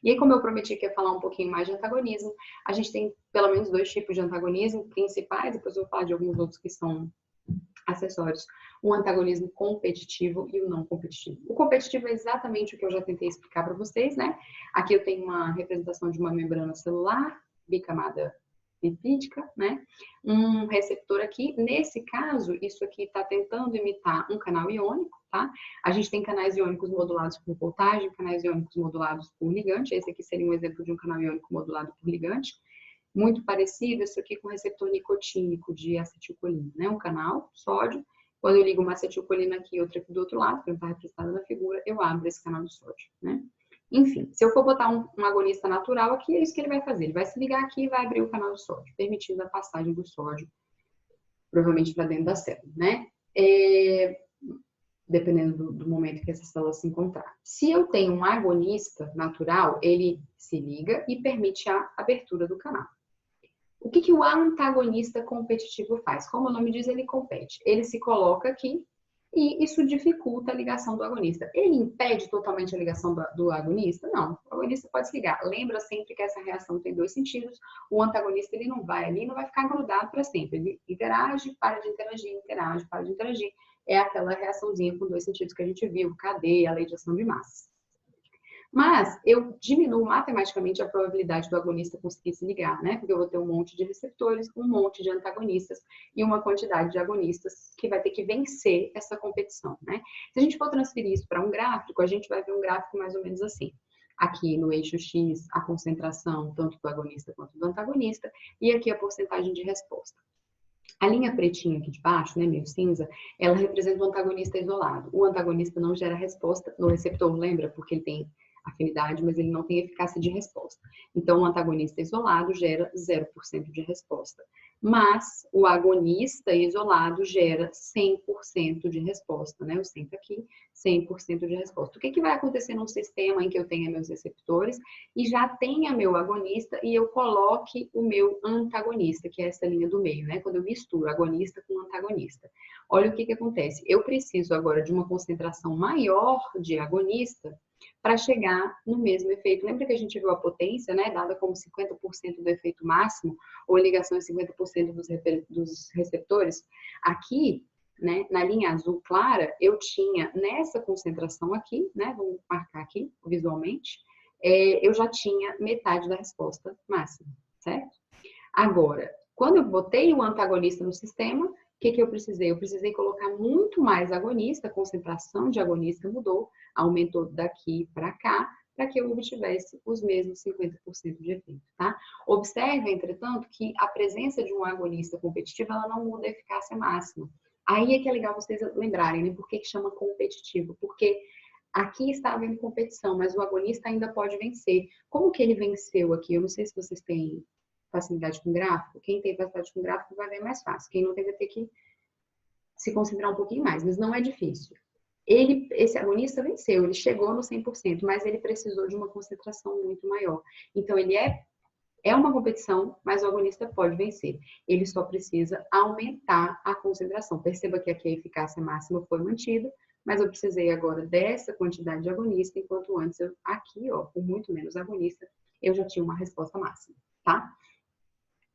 E aí, como eu prometi que ia falar um pouquinho mais de antagonismo, a gente tem pelo menos 2 tipos de antagonismo principais, depois eu vou falar de alguns outros que são acessórios. O antagonismo competitivo e o não competitivo. O competitivo é exatamente o que eu já tentei explicar para vocês, né? Aqui eu tenho uma representação de uma membrana celular, bicamada lipídica, né? Um receptor aqui. Nesse caso, isso aqui está tentando imitar um canal iônico, tá? A gente tem canais iônicos modulados por voltagem, canais iônicos modulados por ligante. Esse aqui seria um exemplo de um canal iônico modulado por ligante. Muito parecido isso aqui com o receptor nicotínico de acetilcolina, né? Um canal sódio. Quando eu ligo uma acetilcolina aqui e outra aqui do outro lado, que não está representada na figura, eu abro esse canal de sódio, né? Enfim, se eu for botar um agonista natural aqui, é isso que ele vai fazer. Ele vai se ligar aqui e vai abrir o canal de sódio, permitindo a passagem do sódio, provavelmente para dentro da célula, né? Dependendo do momento que essa célula se encontrar. Se eu tenho um agonista natural, ele se liga e permite a abertura do canal. O que o antagonista competitivo faz? Como o nome diz, ele compete. Ele se coloca aqui e isso dificulta a ligação do agonista. Ele impede totalmente a ligação do agonista? Não. O agonista pode se ligar. Lembra sempre que essa reação tem 2 sentidos. O antagonista ele não vai ali, não vai ficar grudado para sempre. Ele interage, para de interagir, interage, para de interagir. É aquela reaçãozinha com 2 sentidos que a gente viu, cadeia, a lei de ação de massa. Mas eu diminuo matematicamente a probabilidade do agonista conseguir se ligar, né? Porque eu vou ter um monte de receptores, um monte de antagonistas e uma quantidade de agonistas que vai ter que vencer essa competição, né? Se a gente for transferir isso para um gráfico, a gente vai ver um gráfico mais ou menos assim. Aqui no eixo X, a concentração tanto do agonista quanto do antagonista, e aqui a porcentagem de resposta. A linha pretinha aqui de baixo, né, meio cinza, ela representa o antagonista isolado. O antagonista não gera resposta no receptor, lembra? Porque ele tem afinidade, mas ele não tem eficácia de resposta. Então, o antagonista isolado gera 0% de resposta. Mas o agonista isolado gera 100% de resposta, né? Eu sento aqui, 100% de resposta. O que vai acontecer num sistema em que eu tenha meus receptores e já tenha meu agonista e eu coloque o meu antagonista, que é essa linha do meio, né? Quando eu misturo agonista com antagonista. Olha o que acontece. Eu preciso agora de uma concentração maior de agonista para chegar no mesmo efeito. Lembra que a gente viu a potência, né, dada como 50% do efeito máximo, ou ligação em 50% dos receptores? Aqui, né, na linha azul clara, eu tinha nessa concentração aqui, né, vamos marcar aqui visualmente, eu já tinha metade da resposta máxima, certo? Agora, quando eu botei o antagonista no sistema, o que eu precisei? Eu precisei colocar muito mais agonista, a concentração de agonista mudou, aumentou daqui para cá, para que eu obtivesse os mesmos 50% de efeito, tá? Observe, entretanto, que a presença de um agonista competitivo, ela não muda a eficácia máxima. Aí é que é legal vocês lembrarem, né? Por que chama competitivo? Porque aqui está havendo competição, mas o agonista ainda pode vencer. Como que ele venceu aqui? Eu não sei se vocês têm facilidade com gráfico. Quem tem facilidade com gráfico vai ver mais fácil. Quem não tem vai ter que se concentrar um pouquinho mais, mas não é difícil. Esse agonista venceu, ele chegou no 100%, mas ele precisou de uma concentração muito maior. Então, ele é uma competição, mas o agonista pode vencer. Ele só precisa aumentar a concentração. Perceba que aqui a eficácia máxima foi mantida, mas eu precisei agora dessa quantidade de agonista, enquanto antes, aqui, ó, com muito menos agonista, eu já tinha uma resposta máxima, tá?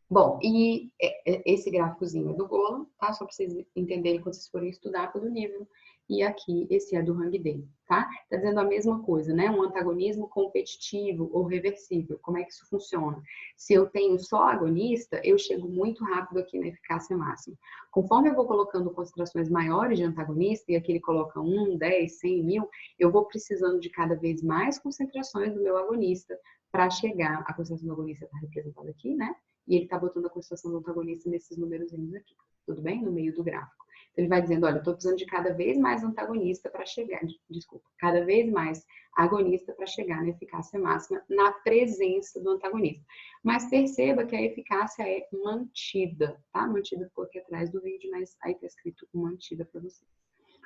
Bom, e esse gráficozinho é do Golan, tá? Só para vocês entenderem quando vocês forem estudar pelo livro. E aqui, esse é do Hang Day, tá? Tá dizendo a mesma coisa, né? Um antagonismo competitivo ou reversível. Como é que isso funciona? Se eu tenho só agonista, eu chego muito rápido aqui na eficácia máxima. Conforme eu vou colocando concentrações maiores de antagonista, e aqui ele coloca 1, 10, 100, 1000, eu vou precisando de cada vez mais concentrações do meu agonista para chegar... A concentração do agonista está representada aqui, né? E ele está botando a concentração do antagonista nesses númerozinhos aqui, tudo bem? No meio do gráfico. Então, ele vai dizendo, olha, eu estou precisando de cada vez mais antagonista para chegar, desculpa, cada vez mais agonista para chegar na eficácia máxima na presença do antagonista. Mas perceba que a eficácia é mantida, tá? Mantida ficou aqui atrás do vídeo, mas aí está escrito mantida para vocês.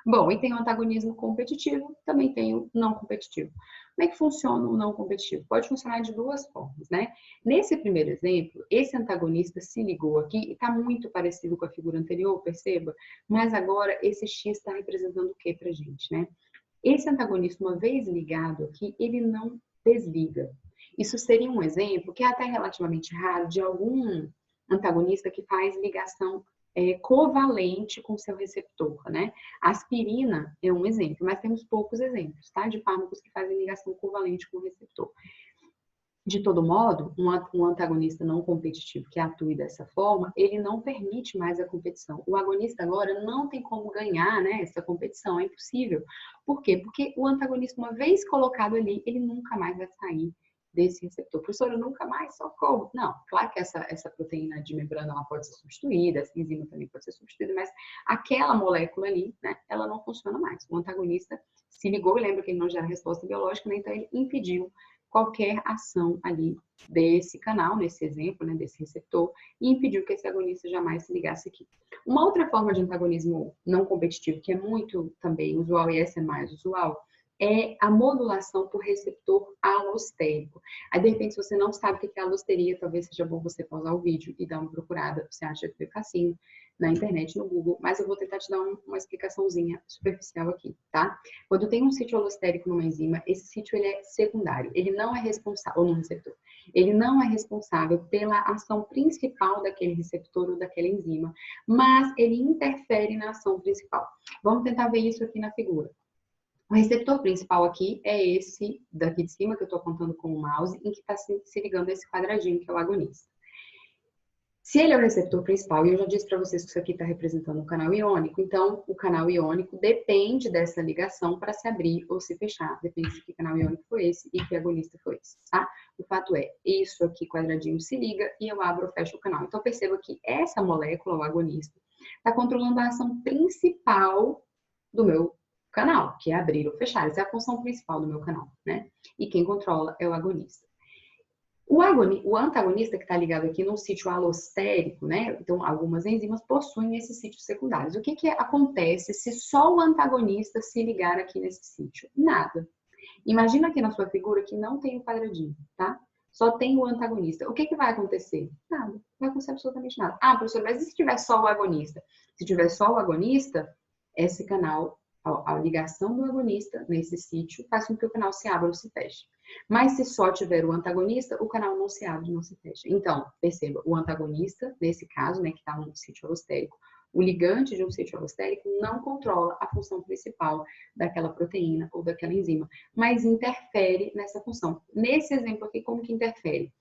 Bom, e tem o antagonismo competitivo, também tem o não competitivo. Como é que funciona o não competitivo? Pode funcionar de 2 formas, né? Nesse primeiro exemplo, esse antagonista se ligou aqui e está muito parecido com a figura anterior, perceba? Mas agora esse X está representando o que pra gente, né? Esse antagonista, uma vez ligado aqui, ele não desliga. Isso seria um exemplo, que é até relativamente raro, de algum antagonista que faz ligação covalente com seu receptor, né? A aspirina é um exemplo, mas temos poucos exemplos, tá? De fármacos que fazem ligação covalente com o receptor. De todo modo, um antagonista não competitivo que atue dessa forma, ele não permite mais a competição. O agonista agora não tem como ganhar, né, essa competição, é impossível. Por quê? Porque o antagonista, uma vez colocado ali, ele nunca mais vai sair desse receptor. Professora, nunca mais, socorro. Não, claro que essa proteína de membrana ela pode ser substituída, essa enzima também pode ser substituída, mas aquela molécula ali, né, ela não funciona mais. O antagonista se ligou, e lembra que ele não gera resposta biológica, né, então ele impediu qualquer ação ali desse canal, nesse exemplo, né, desse receptor, e impediu que esse agonista jamais se ligasse aqui. Uma outra forma de antagonismo não competitivo, que é muito também usual e essa é mais usual, é a modulação por receptor alostérico. Aí, de repente, se você não sabe o que é alosteria, talvez seja bom você pausar o vídeo e dar uma procurada. Você acha que foi facinho na internet, no Google, mas eu vou tentar te dar uma explicaçãozinha superficial aqui, tá? Quando tem um sítio alostérico numa enzima, esse sítio ele é secundário, ele não é responsável, ou no receptor, ele não é responsável pela ação principal daquele receptor ou daquela enzima, mas ele interfere na ação principal. Vamos tentar ver isso aqui na figura. O receptor principal aqui é esse daqui de cima, que eu estou apontando com o mouse, em que está se ligando a esse quadradinho, que é o agonista. Se ele é o receptor principal, e eu já disse para vocês que isso aqui está representando o canal iônico, então o canal iônico depende dessa ligação para se abrir ou se fechar, depende de que canal iônico foi esse e que agonista foi esse, tá? O fato é, isso aqui quadradinho se liga e eu abro ou fecho o canal. Então perceba que essa molécula, o agonista, está controlando a ação principal do meu canal, que é abrir ou fechar. Essa é a função principal do meu canal, né? E quem controla é o agonista. O antagonista que está ligado aqui no sítio alostérico, né? Então, algumas enzimas possuem esses sítios secundários. O que acontece se só o antagonista se ligar aqui nesse sítio? Nada. Imagina aqui na sua figura que não tem o quadradinho, tá? Só tem o antagonista. O que vai acontecer? Nada. Não vai acontecer absolutamente nada. Ah, professor, mas e se tiver só o agonista? Se tiver só o agonista, esse canal, a ligação do agonista nesse sítio faz com que o canal se abra ou se feche. Mas se só tiver o antagonista, o canal não se abre, não se fecha. Então, perceba, o antagonista, nesse caso, né, que está no sítio alostérico, o ligante de um sítio alostérico não controla a função principal daquela proteína ou daquela enzima, mas interfere nessa função. Nesse exemplo aqui, como que interfere?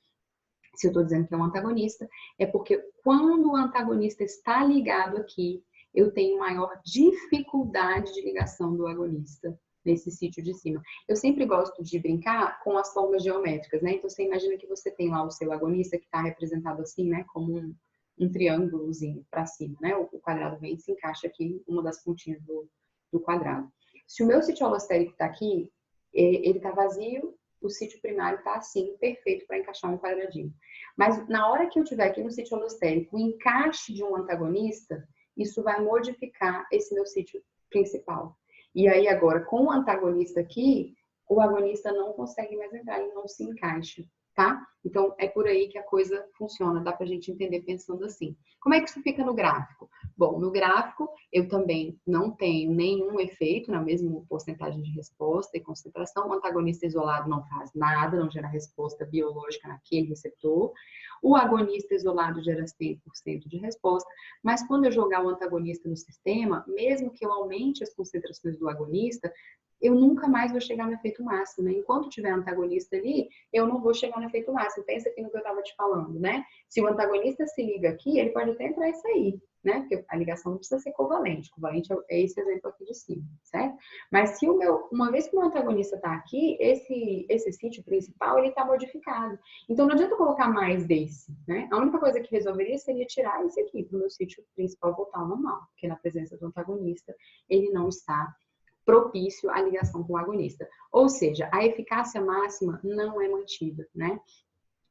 Se eu estou dizendo que é um antagonista, é porque quando o antagonista está ligado aqui, eu tenho maior dificuldade de ligação do agonista nesse sítio de cima. Eu sempre gosto de brincar com as formas geométricas, né? Então, você imagina que você tem lá o seu agonista que está representado assim, né? Como um triângulozinho para cima, né? O quadrado vem e se encaixa aqui em uma das pontinhas do quadrado. Se o meu sítio alostérico está aqui, ele está vazio, o sítio primário está assim, perfeito para encaixar um quadradinho. Mas na hora que eu tiver aqui no sítio alostérico o encaixe de um antagonista, isso vai modificar esse meu sítio principal. E aí agora, com o antagonista aqui, o agonista não consegue mais entrar, ele não se encaixa, tá? Então, é por aí que a coisa funciona, dá pra gente entender pensando assim. Como é que isso fica no gráfico? Bom, no gráfico, eu também não tenho nenhum efeito na mesma porcentagem de resposta e concentração. O antagonista isolado não faz nada, não gera resposta biológica naquele receptor. O agonista isolado gera 100% de resposta, mas quando eu jogar o antagonista no sistema, mesmo que eu aumente as concentrações do agonista, eu nunca mais vou chegar no efeito máximo, né? Enquanto tiver antagonista ali, eu não vou chegar no efeito máximo. Pensa aqui no que eu estava te falando, né? Se o antagonista se liga aqui, ele pode até entrar e sair, né? Porque a ligação não precisa ser covalente. Covalente é esse exemplo aqui de cima, certo? Mas se uma vez que o meu antagonista está aqui, esse sítio principal, ele está modificado. Então, não adianta colocar mais desse, né? A única coisa que resolveria seria tirar esse aqui para o meu sítio principal voltar ao normal, porque na presença do antagonista, ele não está propício à ligação com o agonista. Ou seja, a eficácia máxima não é mantida, né?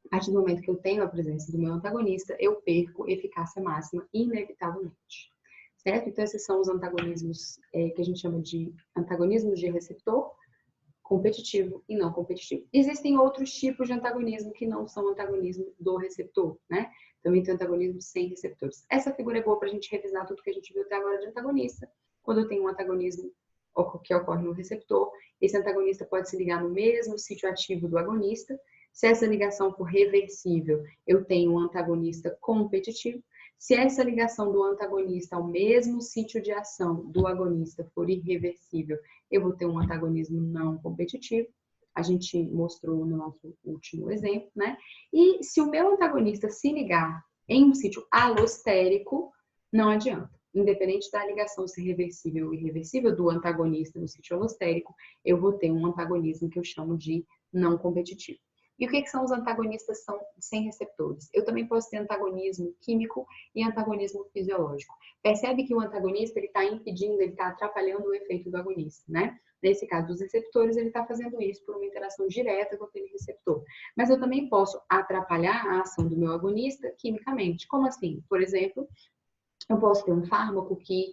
A partir do momento que eu tenho a presença do meu antagonista, eu perco eficácia máxima inevitavelmente, certo? Então, esses são os antagonismos que a gente chama de antagonismos de receptor, competitivo e não competitivo. Existem outros tipos de antagonismo que não são antagonismo do receptor, né? Também tem antagonismo sem receptores. Essa figura é boa para a gente revisar tudo que a gente viu até agora de antagonista. Quando eu tenho um antagonismo que ocorre no receptor, esse antagonista pode se ligar no mesmo sítio ativo do agonista, Se essa ligação for reversível, eu tenho um antagonista competitivo. Se essa ligação do antagonista ao mesmo sítio de ação do agonista for irreversível, eu vou ter um antagonismo não competitivo. A gente mostrou no nosso último exemplo, né? E se o meu antagonista se ligar em um sítio alostérico, não adianta. Independente da ligação ser reversível ou irreversível do antagonista no sítio alostérico, eu vou ter um antagonismo que eu chamo de não competitivo. E o que são os antagonistas sem receptores? Eu também posso ter antagonismo químico e antagonismo fisiológico. Percebe que o antagonista está impedindo, ele está atrapalhando o efeito do agonista, né? Nesse caso dos receptores, ele está fazendo isso por uma interação direta com aquele receptor. Mas eu também posso atrapalhar a ação do meu agonista quimicamente. Como assim? Por exemplo, eu posso ter um fármaco que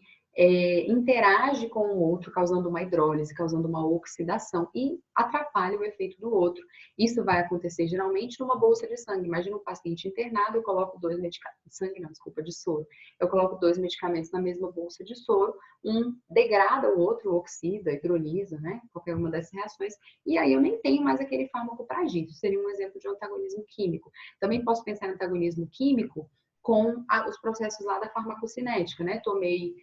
interage com o outro, causando uma hidrólise, causando uma oxidação e atrapalha o efeito do outro. Isso vai acontecer geralmente numa bolsa de sangue. Imagina um paciente internado, eu coloco de soro. Eu coloco 2 medicamentos na mesma bolsa de soro, um degrada o outro, oxida, hidrolisa, né? Qualquer uma dessas reações, e aí eu nem tenho mais aquele fármaco para agir. Isso seria um exemplo de antagonismo químico. Também posso pensar em antagonismo químico com os processos lá da farmacocinética, né? Tomei,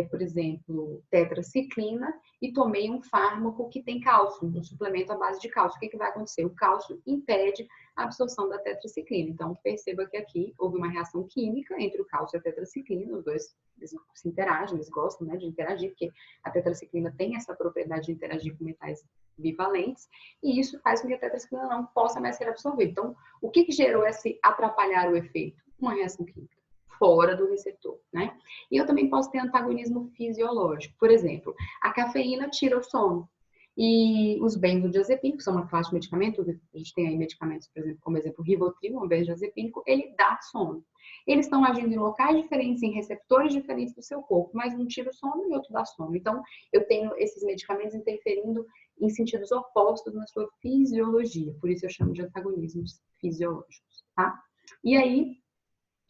por exemplo, tetraciclina e tomei um fármaco que tem cálcio, um suplemento à base de cálcio. O que vai acontecer? O cálcio impede a absorção da tetraciclina. Então, perceba que aqui houve uma reação química entre o cálcio e a tetraciclina. Os dois eles se interagem, eles gostam, né, de interagir, porque a tetraciclina tem essa propriedade de interagir com metais bivalentes, e isso faz com que a tetraciclina não possa mais ser absorvida. Então, o que gerou esse atrapalhar o efeito? Uma reação química fora do receptor, né? E eu também posso ter antagonismo fisiológico. Por exemplo, a cafeína tira o sono. E os benzodiazepínicos, que são uma classe de medicamento, a gente tem aí medicamentos, por exemplo, como exemplo, o Rivotril, um benzodiazepínico, ele dá sono. Eles estão agindo em locais diferentes, em receptores diferentes do seu corpo, mas um tira o sono e outro dá sono. Então, eu tenho esses medicamentos interferindo em sentidos opostos na sua fisiologia. Por isso eu chamo de antagonismos fisiológicos, tá? E aí,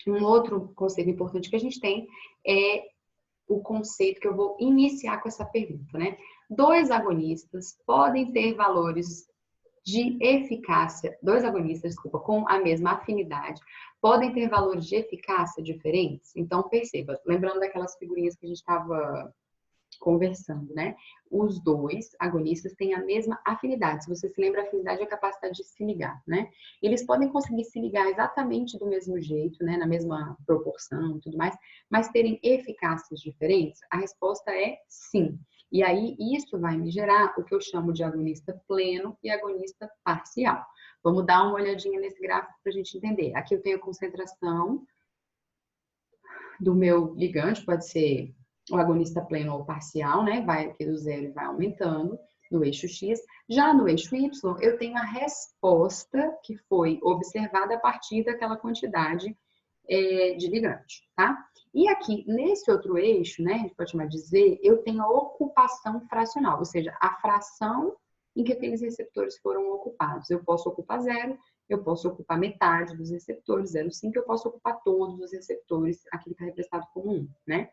um outro conceito importante que a gente tem é o conceito que eu vou iniciar com essa pergunta, né? 2 agonistas podem ter valores de eficácia, 2 agonistas, desculpa, com a mesma afinidade, podem ter valores de eficácia diferentes? Então, perceba, lembrando daquelas figurinhas que a gente estava conversando, né? Os 2 agonistas têm a mesma afinidade. Se você se lembra, a afinidade é a capacidade de se ligar, né? Eles podem conseguir se ligar exatamente do mesmo jeito, né? Na mesma proporção e tudo mais, mas terem eficácias diferentes? A resposta é sim. E aí, isso vai me gerar o que eu chamo de agonista pleno e agonista parcial. Vamos dar uma olhadinha nesse gráfico para a gente entender. Aqui eu tenho a concentração do meu ligante, pode ser o agonista pleno ou parcial, né? Vai aqui do 0 e vai aumentando no eixo X. Já no eixo Y, eu tenho a resposta que foi observada a partir daquela quantidade de ligante, tá? E aqui, nesse outro eixo, né, a gente pode chamar de Z, eu tenho a ocupação fracional, ou seja, a fração em que aqueles receptores foram ocupados. Eu posso ocupar 0, eu posso ocupar metade dos receptores, 0,5, eu posso ocupar todos os receptores, aquele que está representado como 1, né?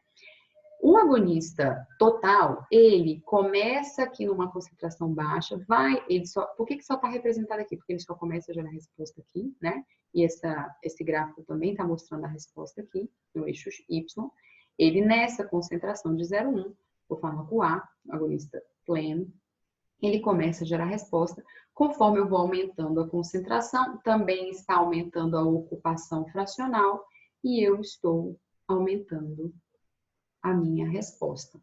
O agonista total, ele começa aqui numa concentração baixa, por que só está representado aqui? Porque ele só começa a gerar resposta aqui, né? E esse gráfico também está mostrando a resposta aqui, no eixo Y. Ele, nessa concentração de 0,1, o fármaco A, o agonista pleno, ele começa a gerar resposta. Conforme eu vou aumentando a concentração, também está aumentando a ocupação fracional e eu estou aumentando a minha resposta.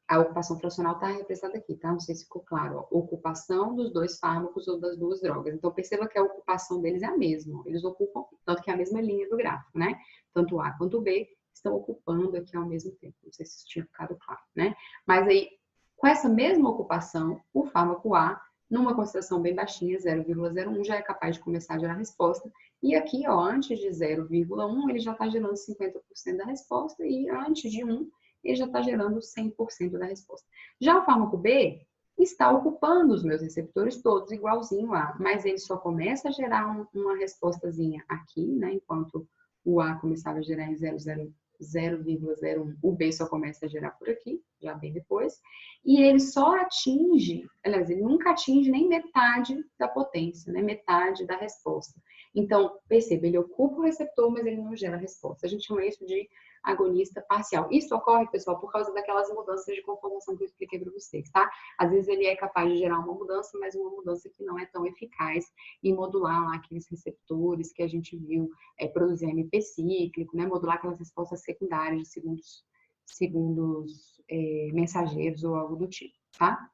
A ocupação fracional está representada aqui, tá? Não sei se ficou claro. Ó. Ocupação dos 2 fármacos ou das 2 drogas. Então, perceba que a ocupação deles é a mesma. Eles ocupam, tanto que é a mesma linha do gráfico, né? Tanto A quanto B estão ocupando aqui ao mesmo tempo. Não sei se isso tinha ficado claro, né? Mas aí, com essa mesma ocupação, o fármaco A, numa concentração bem baixinha, 0,01, já é capaz de começar a gerar resposta. E aqui, ó, antes de 0,1, ele já está gerando 50% da resposta, e antes de 1, ele já está gerando 100% da resposta. Já o fármaco B está ocupando os meus receptores todos igualzinho a, mas ele só começa a gerar uma respostazinha aqui, né, enquanto o A começava a gerar em 0,01 0,01. O B só começa a gerar por aqui, já bem depois. E ele só atinge, aliás, ele nunca atinge nem metade da potência, né? Metade da resposta. Então, perceba, ele ocupa o receptor, mas ele não gera resposta. A gente chama isso de agonista parcial. Isso ocorre, pessoal, por causa daquelas mudanças de conformação que eu expliquei para vocês, tá? Às vezes ele é capaz de gerar uma mudança, mas uma mudança que não é tão eficaz em modular lá aqueles receptores que a gente viu produzir MP cíclico, né? Modular aquelas respostas secundárias de segundos mensageiros ou algo do tipo, tá?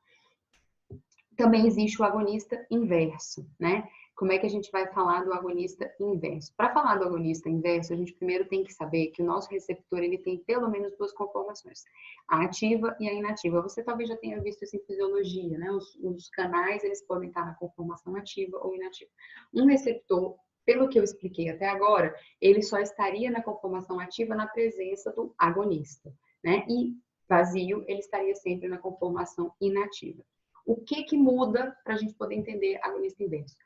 Também existe o agonista inverso, né? Como é que a gente vai falar do agonista inverso? Para falar do agonista inverso, a gente primeiro tem que saber que o nosso receptor ele tem pelo menos duas conformações, a ativa e a inativa. Você talvez já tenha visto isso em fisiologia, né? Os canais eles podem estar na conformação ativa ou inativa. Um receptor, pelo que eu expliquei até agora, ele só estaria na conformação ativa na presença do agonista, né? E vazio, ele estaria sempre na conformação inativa. O que muda para a gente poder entender agonista inverso?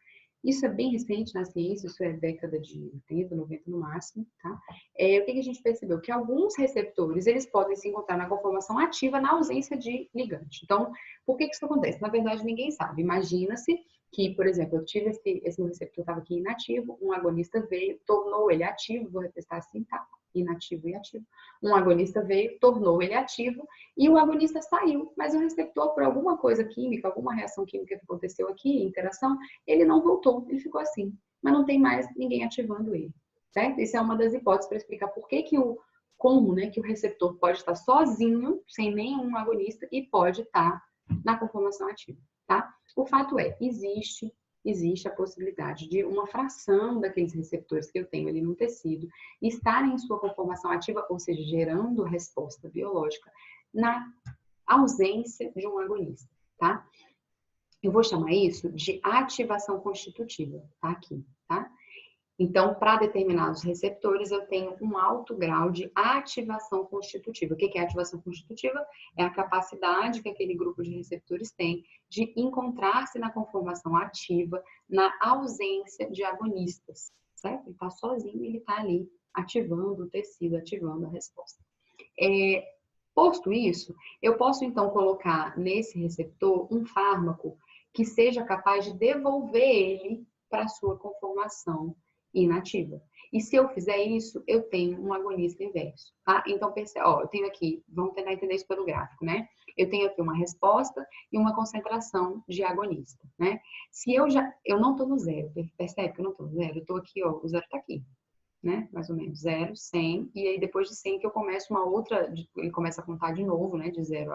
Isso é bem recente na ciência, isso é década de 80, 90 no máximo, tá? O que a gente percebeu? Que alguns receptores, eles podem se encontrar na conformação ativa na ausência de ligante. Então, por que isso acontece? Na verdade, ninguém sabe. Imagina-se que, por exemplo, eu tive esse meu receptor estava aqui inativo, um agonista veio, tornou ele ativo, vou retestar assim, tá? Inativo e ativo. Um agonista veio, tornou ele ativo, e o agonista saiu, mas o receptor, por alguma coisa química, alguma reação química que aconteceu aqui, interação, ele não voltou, ele ficou assim. Mas não tem mais ninguém ativando ele, certo? Isso é uma das hipóteses para explicar por que como, né, que o receptor pode estar sozinho, sem nenhum agonista, e pode estar na conformação ativa, tá? O fato é, existe a possibilidade de uma fração daqueles receptores que eu tenho ali no tecido estarem em sua conformação ativa, ou seja, gerando resposta biológica, na ausência de um agonista, tá? Eu vou chamar isso de ativação constitutiva, tá aqui, tá? Então, para determinados receptores, eu tenho um alto grau de ativação constitutiva. O que é ativação constitutiva? É a capacidade que aquele grupo de receptores tem de encontrar-se na conformação ativa, na ausência de agonistas, certo? Ele está sozinho, ele está ali ativando o tecido, ativando a resposta. Posto isso, eu posso então colocar nesse receptor um fármaco que seja capaz de devolver ele para a sua conformação inativa. E se eu fizer isso, eu tenho um agonista inverso, tá? Então, eu tenho aqui, vamos tentar entender isso pelo gráfico, né? Eu tenho aqui uma resposta e uma concentração de agonista, né? Se eu não estou no zero, percebe que eu não estou no zero? Eu estou aqui, ó, o zero está aqui, né? Mais ou menos, 0, 100, e aí depois de 100 que eu começo uma outra, ele começa a contar de novo, né? De 0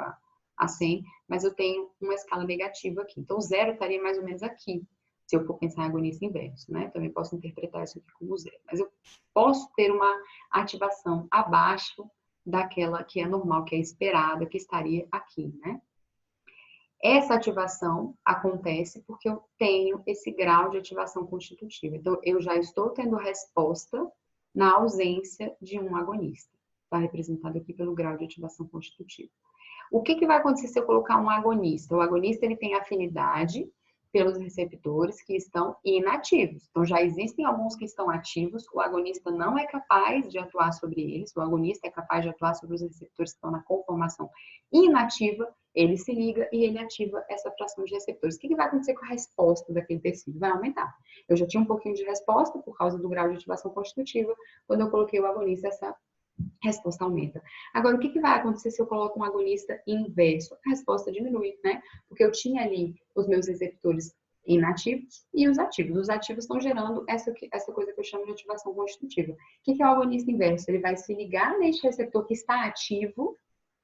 a 100, mas eu tenho uma escala negativa aqui. Então, o zero estaria mais ou menos aqui, se eu for pensar em agonista inverso, né? Também posso interpretar isso aqui como zero. Mas eu posso ter uma ativação abaixo daquela que é normal, que é esperada, que estaria aqui, né? Essa ativação acontece porque eu tenho esse grau de ativação constitutiva. Então, eu já estou tendo resposta na ausência de um agonista. Está representado aqui pelo grau de ativação constitutiva. O que vai acontecer se eu colocar um agonista? O agonista ele tem afinidade pelos receptores que estão inativos. Então, já existem alguns que estão ativos, o agonista não é capaz de atuar sobre eles, o agonista é capaz de atuar sobre os receptores que estão na conformação inativa, ele se liga e ele ativa essa fração de receptores. O que vai acontecer com a resposta daquele tecido? Vai aumentar. Eu já tinha um pouquinho de resposta por causa do grau de ativação constitutiva, quando eu coloquei o agonista, essa resposta aumenta. Agora, o que vai acontecer se eu coloco um agonista inverso? A resposta diminui, né? Porque eu tinha ali os meus receptores inativos e os ativos. Os ativos estão gerando essa coisa que eu chamo de ativação constitutiva. O que é o agonista inverso? Ele vai se ligar neste receptor que está ativo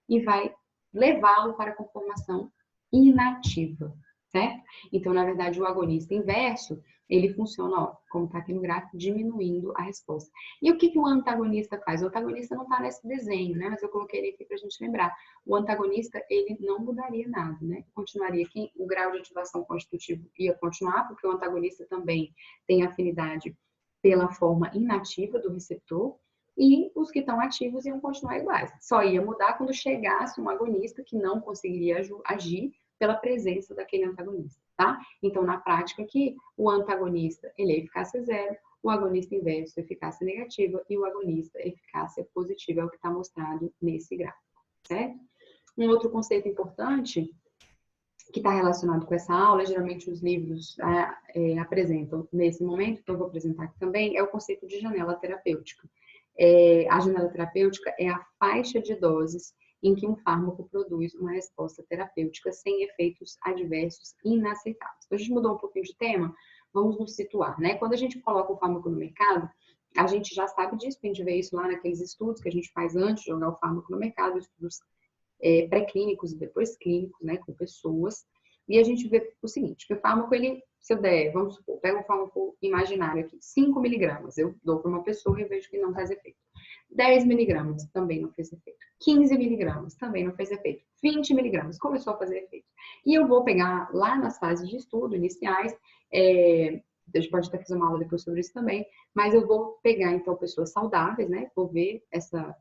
e vai levá-lo para a conformação inativa, certo? Então, na verdade, o agonista inverso, ele funciona, ó, como está aqui no gráfico, diminuindo a resposta. E o que o antagonista faz? O antagonista não está nesse desenho, né? Mas eu coloquei ele aqui para a gente lembrar. O antagonista, ele não mudaria nada, né? Continuaria aqui, o grau de ativação constitutiva ia continuar, porque o antagonista também tem afinidade pela forma inativa do receptor, e os que estão ativos iam continuar iguais. Só ia mudar quando chegasse um agonista que não conseguiria agir pela presença daquele antagonista, tá? Então, na prática aqui, o antagonista, ele é eficácia zero, o agonista inverso, eficácia negativa, e o agonista, eficácia positiva, é o que está mostrado nesse gráfico, certo? Um outro conceito importante que está relacionado com essa aula, geralmente os livros apresentam nesse momento, então eu vou apresentar aqui também, é o conceito de janela terapêutica. A janela terapêutica é a faixa de doses em que um fármaco produz uma resposta terapêutica sem efeitos adversos inaceitáveis. Então, a gente mudou um pouquinho de tema, vamos nos situar, né? Quando a gente coloca um fármaco no mercado, a gente já sabe disso, a gente vê isso lá naqueles estudos que a gente faz antes de jogar o fármaco no mercado, estudos pré-clínicos e depois clínicos, né, com pessoas, e a gente vê o seguinte, que o fármaco, ele, se eu der, vamos supor, pega um fármaco imaginário aqui, 5 miligramas, eu dou para uma pessoa e vejo que não faz efeito. 10 miligramas, também não fez efeito. 15 miligramas, também não fez efeito. 20 miligramas, começou a fazer efeito. E eu vou pegar lá nas fases de estudo iniciais, a gente pode até fazer uma aula depois sobre isso também, mas eu vou pegar, então, pessoas saudáveis, né, vou ver essa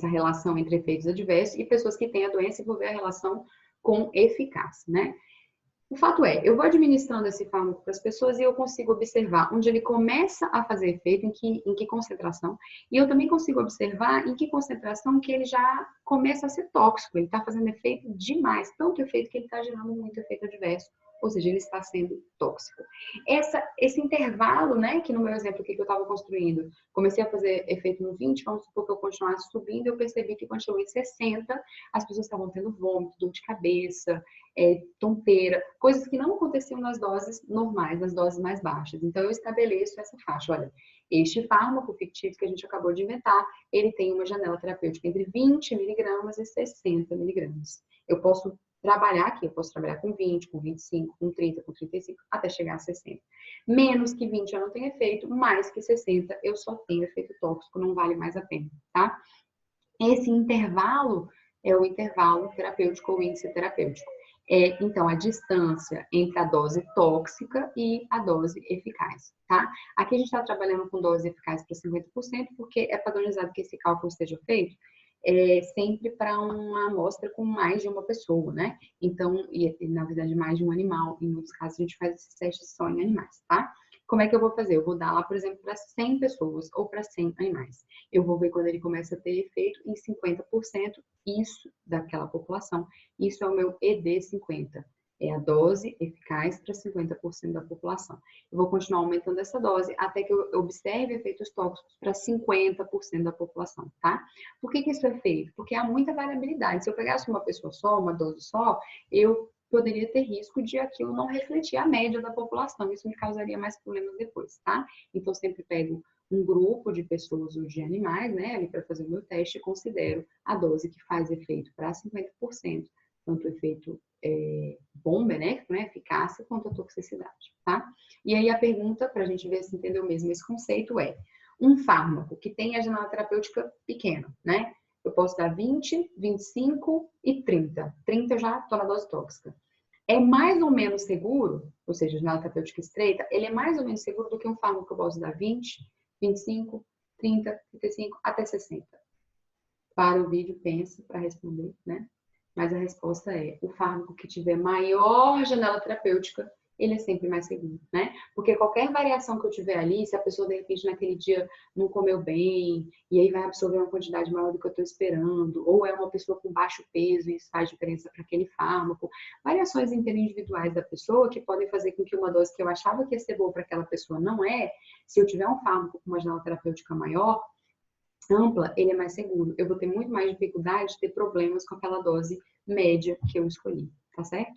relação entre efeitos adversos e pessoas que têm a doença e vou ver a relação com eficácia, né? O fato é, eu vou administrando esse fármaco para as pessoas e eu consigo observar onde ele começa a fazer efeito, em que concentração, e eu também consigo observar em que concentração que ele já começa a ser tóxico, ele está fazendo efeito demais, tanto efeito que ele está gerando muito efeito adverso, ou seja, ele está sendo tóxico. Esse intervalo, né, que no meu exemplo que eu estava construindo, comecei a fazer efeito no 20, vamos supor que eu continuasse subindo, eu percebi que quando chegou em 60, as pessoas estavam tendo vômito, dor de cabeça, tonteira, coisas que não aconteciam nas doses normais, nas doses mais baixas. Então, eu estabeleço essa faixa. Olha, este fármaco fictício que a gente acabou de inventar, ele tem uma janela terapêutica entre 20 miligramas e 60 miligramas. Eu posso trabalhar aqui, eu posso trabalhar com 20, com 25, com 30, com 35, até chegar a 60. Menos que 20 eu não tenho efeito, mais que 60 eu só tenho efeito tóxico, não vale mais a pena, tá? Esse intervalo é o intervalo terapêutico ou índice terapêutico. Então, a distância entre a dose tóxica e a dose eficaz, tá? Aqui a gente está trabalhando com dose eficaz para 50%, porque é padronizado que esse cálculo esteja feito sempre para uma amostra com mais de uma pessoa, né? Então, na verdade, mais de um animal. Em muitos casos, a gente faz esses testes só em animais, tá? Como é que eu vou fazer? Eu vou dar lá, por exemplo, para 100 pessoas ou para 100 animais. Eu vou ver quando ele começa a ter efeito em 50% isso daquela população. Isso é o meu ED50. É a dose eficaz para 50% da população. Eu vou continuar aumentando essa dose até que eu observe efeitos tóxicos para 50% da população, tá? Por que isso é feito? Porque há muita variabilidade. Se eu pegasse uma pessoa só, uma dose só, eu poderia ter risco de aquilo não refletir a média da população. Isso me causaria mais problemas depois, tá? Então, sempre pego um grupo de pessoas ou de animais, né, ali para fazer o meu teste e considero a dose que faz efeito para 50%, tanto o efeito bom, benéfico, né, eficácia, quanto a toxicidade, tá? E aí a pergunta, para a gente ver se entendeu mesmo esse conceito, é um fármaco que tem a janela terapêutica pequena, né? Eu posso dar 20, 25 e 30. 30 eu já estou na dose tóxica. É mais ou menos seguro, ou seja, a janela terapêutica estreita, ele é mais ou menos seguro do que um fármaco que eu posso dar 20, 25, 30, 35, até 60. Para o vídeo, pensa para responder, né? Mas a resposta é, o fármaco que tiver maior janela terapêutica, ele é sempre mais seguro, né? Porque qualquer variação que eu tiver ali, se a pessoa de repente naquele dia não comeu bem, e aí vai absorver uma quantidade maior do que eu estou esperando, ou é uma pessoa com baixo peso e isso faz diferença para aquele fármaco, variações interindividuais da pessoa que podem fazer com que uma dose que eu achava que ia ser boa para aquela pessoa não é, se eu tiver um fármaco com uma janela terapêutica maior, ampla, ele é mais seguro. Eu vou ter muito mais dificuldade de ter problemas com aquela dose média que eu escolhi, tá certo?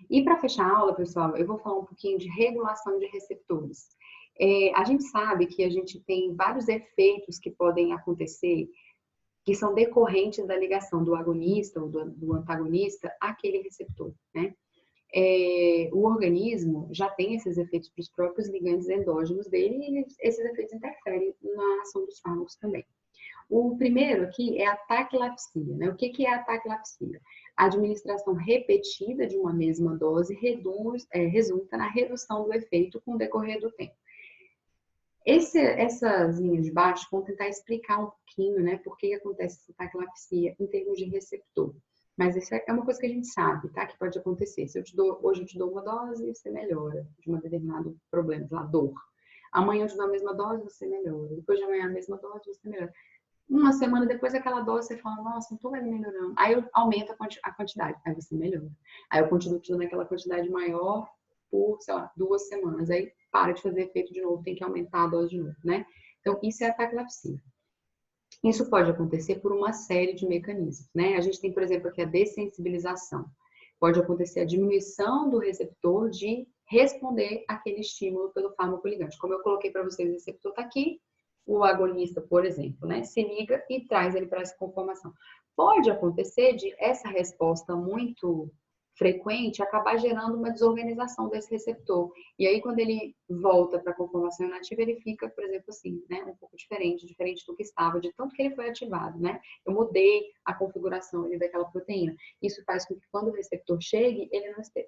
E para fechar a aula, pessoal, eu vou falar um pouquinho de regulação de receptores. A gente sabe que a gente tem vários efeitos que podem acontecer que são decorrentes da ligação do agonista ou do antagonista àquele receptor, né? O organismo já tem esses efeitos para os próprios ligandes endógenos dele e esses efeitos interferem na ação dos fármacos também. O primeiro aqui é a taquilepsia, né? O que é a taquilepsia? A administração repetida de uma mesma dose resulta na redução do efeito com o decorrer do tempo. Essas linhas de baixo vão tentar explicar um pouquinho, né, por que acontece essa taquilepsia em termos de receptor. Mas isso é uma coisa que a gente sabe, tá? Que pode acontecer. Se hoje eu te dou uma dose, você melhora de um determinado problema, lá, dor. Amanhã eu te dou a mesma dose, você melhora. Depois de amanhã a mesma dose, você melhora. Uma semana depois daquela dose, você fala, nossa, não tô mais melhorando. Aí eu aumento a quantidade, aí você melhora. Aí eu continuo te dando aquela quantidade maior por, sei lá, 2 semanas. Aí para de fazer efeito de novo, tem que aumentar a dose de novo, né? Então, isso é ataxia. Isso pode acontecer por uma série de mecanismos, né? A gente tem, por exemplo, aqui a dessensibilização. Pode acontecer a diminuição do receptor de responder àquele estímulo pelo fármaco ligante. Como eu coloquei para vocês, o receptor está aqui, o agonista, por exemplo, né? Se liga e traz ele para essa conformação. Pode acontecer de essa resposta muito frequente acabar gerando uma desorganização desse receptor. E aí, quando ele volta para a conformação inativa, ele fica, por exemplo, assim, né, um pouco diferente do que estava, de tanto que ele foi ativado, né? Eu mudei a configuração ali daquela proteína. Isso faz com que quando o receptor chegue,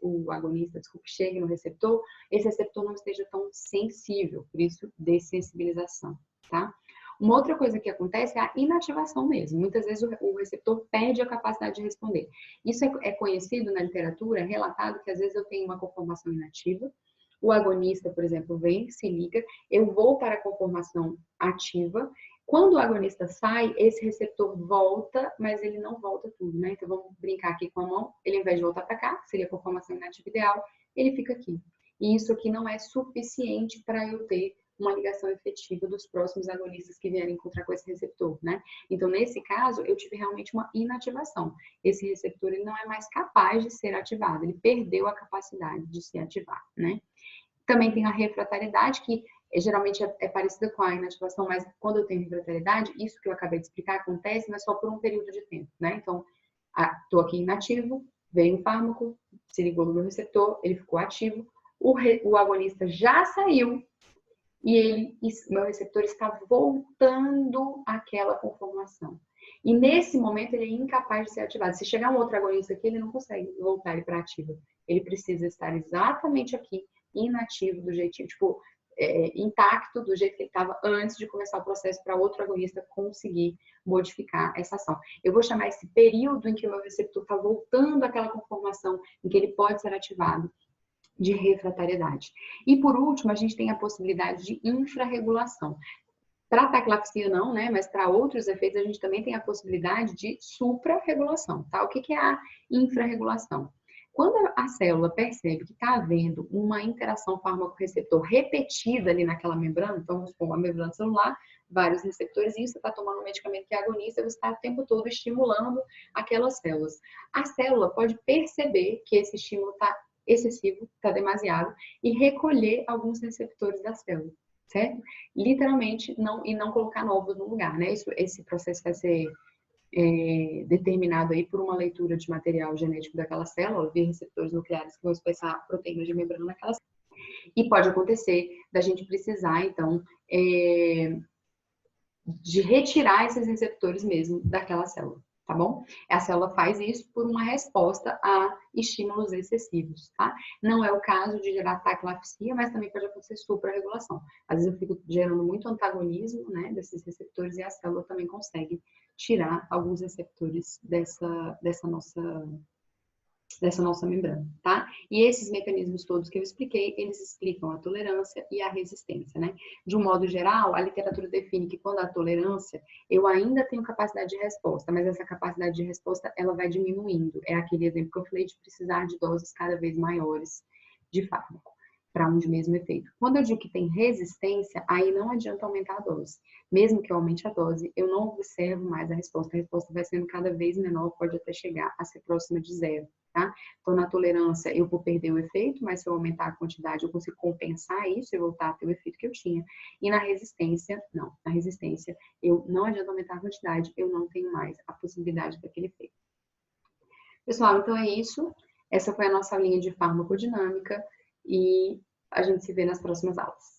o agonista, desculpe, chegue no receptor, esse receptor não esteja tão sensível, por isso, dessensibilização, tá? Uma outra coisa que acontece é a inativação mesmo. Muitas vezes o receptor perde a capacidade de responder. Isso é conhecido na literatura, é relatado que às vezes eu tenho uma conformação inativa, o agonista, por exemplo, vem, se liga, eu vou para a conformação ativa. Quando o agonista sai, esse receptor volta, mas ele não volta tudo, né? Então vamos brincar aqui com a mão. Ele, ao invés de voltar para cá, que seria a conformação inativa ideal, ele fica aqui. E isso aqui não é suficiente para eu ter uma ligação efetiva dos próximos agonistas que vierem encontrar com esse receptor, né? Então, nesse caso, eu tive realmente uma inativação. Esse receptor, ele não é mais capaz de ser ativado, ele perdeu a capacidade de se ativar, né? Também tem a refratariedade, que geralmente é parecida com a inativação, mas quando eu tenho refratariedade, isso que eu acabei de explicar acontece, mas só por um período de tempo, né? Então, estou aqui inativo, veio um fármaco, se ligou no meu receptor, ele ficou ativo, o agonista já saiu, e meu receptor está voltando àquela conformação. E nesse momento ele é incapaz de ser ativado. Se chegar um outro agonista aqui, ele não consegue voltar ele para ativa. Ele precisa estar exatamente aqui, inativo, do jeitinho, tipo, intacto, do jeito que ele estava antes de começar o processo, para outro agonista conseguir modificar essa ação. Eu vou chamar esse período em que o meu receptor está voltando àquela conformação, em que ele pode ser ativado, de refratariedade. E por último, a gente tem a possibilidade de infrarregulação. Para ataxia não, né? Mas para outros efeitos a gente também tem a possibilidade de suprarregulação, tá? O que é a infrarregulação? Quando a célula percebe que está havendo uma interação fármaco-receptor repetida ali naquela membrana, então vamos supor, uma membrana celular, vários receptores, e você está tomando um medicamento que é agonista, você está o tempo todo estimulando aquelas células. A célula pode perceber que esse estímulo está excessivo, está demasiado, e recolher alguns receptores da célula, certo? Literalmente, não colocar novos no lugar, né? Esse processo vai ser determinado aí por uma leitura de material genético daquela célula, via receptores nucleares que vão expressar proteínas de membrana naquela célula. E pode acontecer da gente precisar, então, de retirar esses receptores mesmo daquela célula, tá bom? A célula faz isso por uma resposta a estímulos excessivos, tá? Não é o caso de gerar ataxia, mas também pode acontecer suprarregulação. Às vezes eu fico gerando muito antagonismo, né, desses receptores, e a célula também consegue tirar alguns receptores dessa nossa membrana, tá? E esses mecanismos todos que eu expliquei, eles explicam a tolerância e a resistência, né? De um modo geral, a literatura define que quando há tolerância, eu ainda tenho capacidade de resposta, mas essa capacidade de resposta, ela vai diminuindo. É aquele exemplo que eu falei de precisar de doses cada vez maiores de fármaco para um de mesmo efeito. Quando eu digo que tem resistência, aí não adianta aumentar a dose. Mesmo que eu aumente a dose, eu não observo mais a resposta vai sendo cada vez menor, pode até chegar a ser próxima de zero, tá? Então, na tolerância, eu vou perder o efeito, mas se eu aumentar a quantidade, eu consigo compensar isso e voltar a ter o efeito que eu tinha. E na resistência, não. Na resistência, eu não adianta aumentar a quantidade, eu não tenho mais a possibilidade daquele efeito. Pessoal, então é isso. Essa foi a nossa linha de farmacodinâmica e a gente se vê nas próximas aulas.